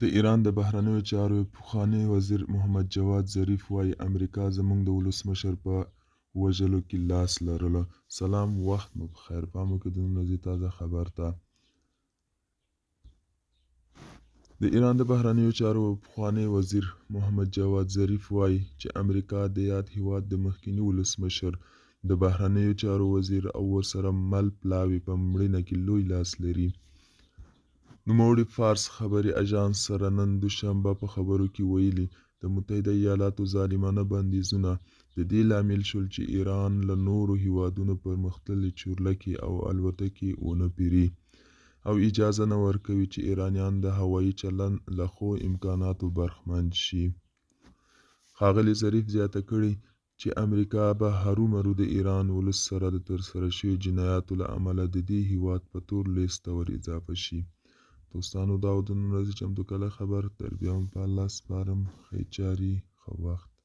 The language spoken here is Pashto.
د ایران د بهرنیو چارو پخوانی وزیر محمد جواد ظریف وایي امریکا زموږ د ولسمشر په وژلو کې لاس لرلو. سلام، وخت مو بخیر. پام وکړئ د نن ورځې تازه خبر ته. د ایران د بهرنیو چارو پخوانی وزیر محمد جواد ظریف وایي چې امریکا د یاد هیواد د مخکني ولسمشر د بهرنیو چارو وزیر او ورسره مل پلاوي په مړینه کې لوی لاس لري. نوموړي فارس خبري اژانس سره نن دوشنبه په خبرو کې ویلي د متحده ایالاتو ظالمانه بندیزونه د دې لامل شول چې ایران له نورو هیوادونو پرمختللې چورلکې او الوتکې ونه پیري او اجازه نه ورکوي چې ایرانیان د هوایي چلند له ښو امکاناتو برخمن شي. ښاغلي ظریف زیاته کړې چې امریکا به هرومرو د ایران ولس سره د ترسره شوي جنایاتو له امله د دې هیواد په تور لیست ته ور اضافه شي. دوستانو، دا و د نن ورځې چمتو کړی خبر. تر بیا هم په الله سپارم. ښې چارې، ښه وخت.